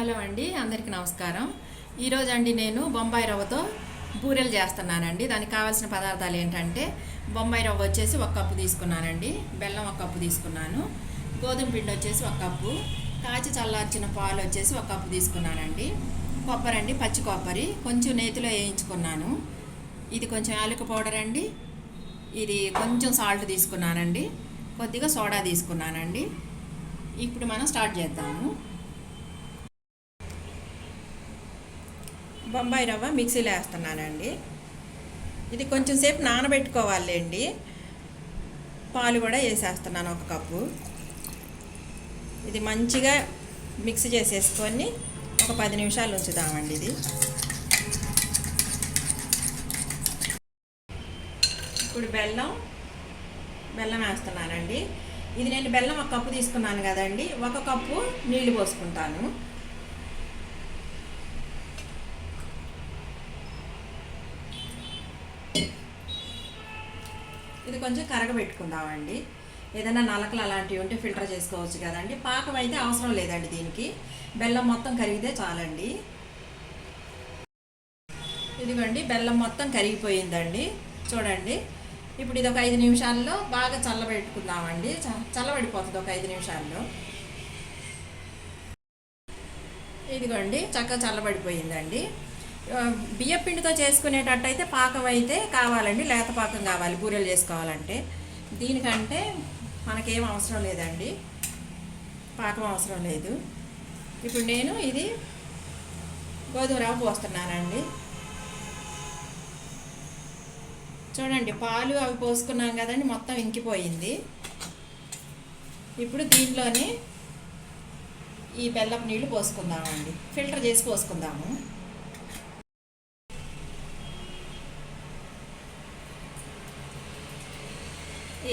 Hello అండి, అందరికీ నమస్కారం. ఈరోజు అండి నేను బొంబాయి రవ్వతో బూరెలు చేస్తున్నానండి. దానికి కావాల్సిన పదార్థాలు ఏంటంటే బొంబాయి రవ్వ వచ్చేసి 1 కప్పు తీసుకున్నానండి, బెల్లం 1 కప్పు తీసుకున్నాను, గోధుమ పిండి వచ్చేసి 1 కప్పు, కాచి చల్లార్చిన పాలు వచ్చేసి 1 కప్పు తీసుకున్నానండి, కొబ్బరి అండి, పచ్చి కొబ్బరి కొంచెం నేతిలో వేయించుకున్నాను, ఇది కొంచెం యాలకుల పౌడర్ అండి, ఇది కొంచెం సాల్ట్ తీసుకున్నానండి, కొద్దిగా సోడా తీసుకున్నానండి. ఇప్పుడు మనం స్టార్ట్ చేద్దాము. బొంబాయి రవ్వ మిక్సీలో వేస్తున్నానండి. ఇది కొంచెం సేపు నానబెట్టుకోవాలండి. పాలు కూడా వేసేస్తున్నాను 1 కప్పు. ఇది మంచిగా మిక్స్ చేసేసుకొని ఒక 10 నిమిషాలు ఉంచుదామండి. ఇది ఇప్పుడు బెల్లం వేస్తున్నానండి. ఇది నేను బెల్లం 1 కప్పు తీసుకున్నాను కదండి, 1 కప్పు నీళ్లు పోసుకుంటాను. ఇది కొంచెం కరగబెట్టుకుందామండి. ఏదైనా నలకలు అలాంటివి ఉంటే ఫిల్టర్ చేసుకోవచ్చు కదండి. పాకం అయితే అవసరం లేదండి, దీనికి బెల్లం మొత్తం కరిగితే చాలండి. ఇదిగోండి, బెల్లం మొత్తం కరిగిపోయిందండి, చూడండి. ఇప్పుడు ఇది ఒక 5 నిమిషాల్లో బాగా చల్లబెట్టుకుందామండి. చల్లబడిపోతుంది ఒక 5 నిమిషాల్లో. ఇదిగోండి, చక్కగా చల్లబడిపోయిందండి. బియ్యం పిండితో చేసుకునేటట్టయితే పాకం అయితే కావాలండి, లేత పాకం కావాలి బూరెలు చేసుకోవాలంటే. దీనికంటే మనకేం అవసరం లేదండి, పాకం అవసరం లేదు. ఇప్పుడు నేను ఇది గోధుమ రవ్వ పోస్తున్నానండి. చూడండి, పాలు అవి పోసుకున్నాం కదండి, మొత్తం ఇంకిపోయింది. ఇప్పుడు దీంట్లోనే ఈ బెల్లపు నీళ్ళు పోసుకుందామండి, ఫిల్టర్ చేసి పోసుకుందాము.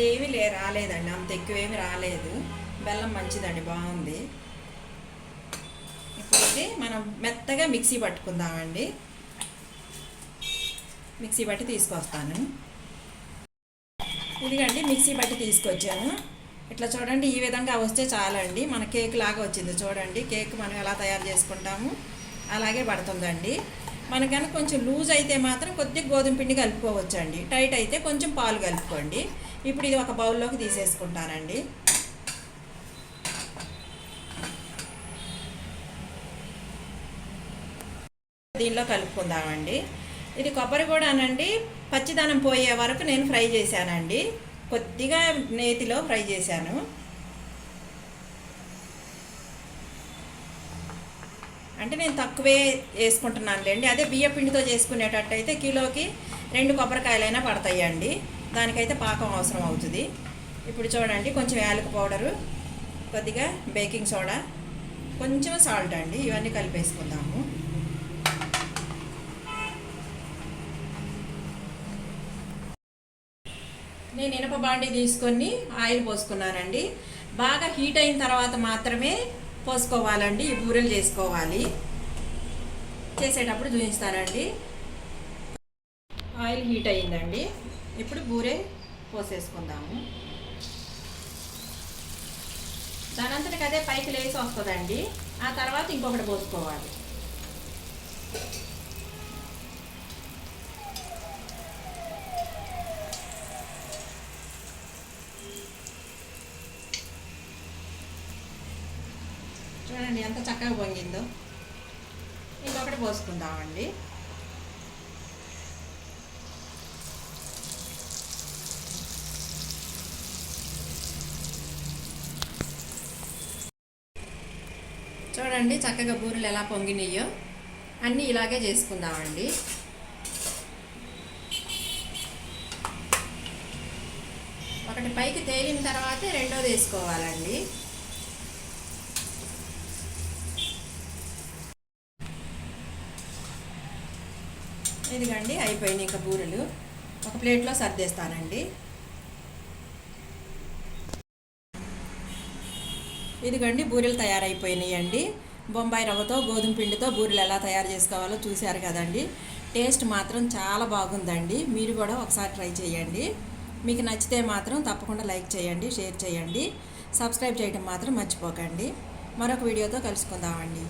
ఏమీ రాలేదండి, అంత ఎక్కువేమీ రాలేదు. బెల్లం మంచిదండి, బాగుంది. ఇప్పుడు ఇది మనం మెత్తగా మిక్సీ పట్టుకుందామండి. మిక్సీ పట్టి తీసుకొస్తాను. ఇదిగండి, మిక్సీ పట్టి తీసుకొచ్చాను. ఇట్లా చూడండి, ఈ విధంగా వస్తే చాలండి. మన కేక్ లాగా వచ్చింది చూడండి. కేక్ మనం ఎలా తయారు చేసుకుంటాము అలాగే పడుతుందండి. మనకన్నా కొంచెం లూజ్ అయితే మాత్రం కొద్దిగా గోధుమ పిండి కలుపుకోవచ్చండి, టైట్ అయితే కొంచెం పాలు కలుపుకోండి. ఇప్పుడు ఇది ఒక బౌల్లోకి తీసేసుకుంటానండి. దీనిలో కలుపుకుందామండి. ఇది కొబ్బరి కూడానండి, పచ్చిదనం పోయే వరకు నేను ఫ్రై చేశానండి. కొద్దిగా నేతిలో ఫ్రై చేశాను. అంటే నేను తక్కువే వేసుకుంటున్నానులేండి. అదే బియ్య పిండితో చేసుకునేటట్టయితే కిలోకి 2 కొబ్బరికాయలైనా పడతాయండి. దానికైతే పాకం అవసరం అవుతుంది. ఇప్పుడు చూడండి, కొంచెం యాలకుల పౌడరు, కొద్దిగా బేకింగ్ సోడా, కొంచెం సాల్ట్ అండి, ఇవన్నీ కలిపేసుకుందాము. నేను ఇనప బాండీ తీసుకొని ఆయిల్ పోసుకున్నానండి. బాగా హీట్ అయిన తర్వాత మాత్రమే పోసుకోవాలండి. ఈ బూరెలు చేసుకోవాలి, చేసేటప్పుడు చూపిస్తానండి. ఆయిల్ హీట్ అయిందండి. ఇప్పుడు బూరె పోసేసుకుందాము. దానంతటికి అదే పైకి లేచి వస్తుందండి. ఆ తర్వాత ఇంకొకటి పోసుకోవాలి. చూడండి ఎంత చక్కగా పొంగిందో. ఇంకొకటి పోసుకుందామండి. చూడండి చక్కగా బూరెలు ఎలా పొంగినాయో. అన్నీ ఇలాగే చేసుకుందామండి. ఒకటి పైకి తేలిన తర్వాతే రెండోది వేసుకోవాలండి. ఇదిగండి, అయిపోయినాయి ఇంకా బూరెలు. ఒక ప్లేట్లో సర్దేస్తానండి. ఇదిగండి, బూరెలు తయారైపోయినాయండి. బొంబాయి రవ్వతో గోధుమ పిండితో బూరెలు ఎలా తయారు చేసుకోవాలో చూశారు కదండి. టేస్ట్ మాత్రం చాలా బాగుందండి. మీరు కూడా ఒకసారి ట్రై చేయండి. మీకు నచ్చితే మాత్రం తప్పకుండా లైక్ చేయండి, షేర్ చేయండి, సబ్స్క్రైబ్ చేయడం మాత్రం మర్చిపోకండి. మరొక వీడియోతో కలుసుకుందామండి.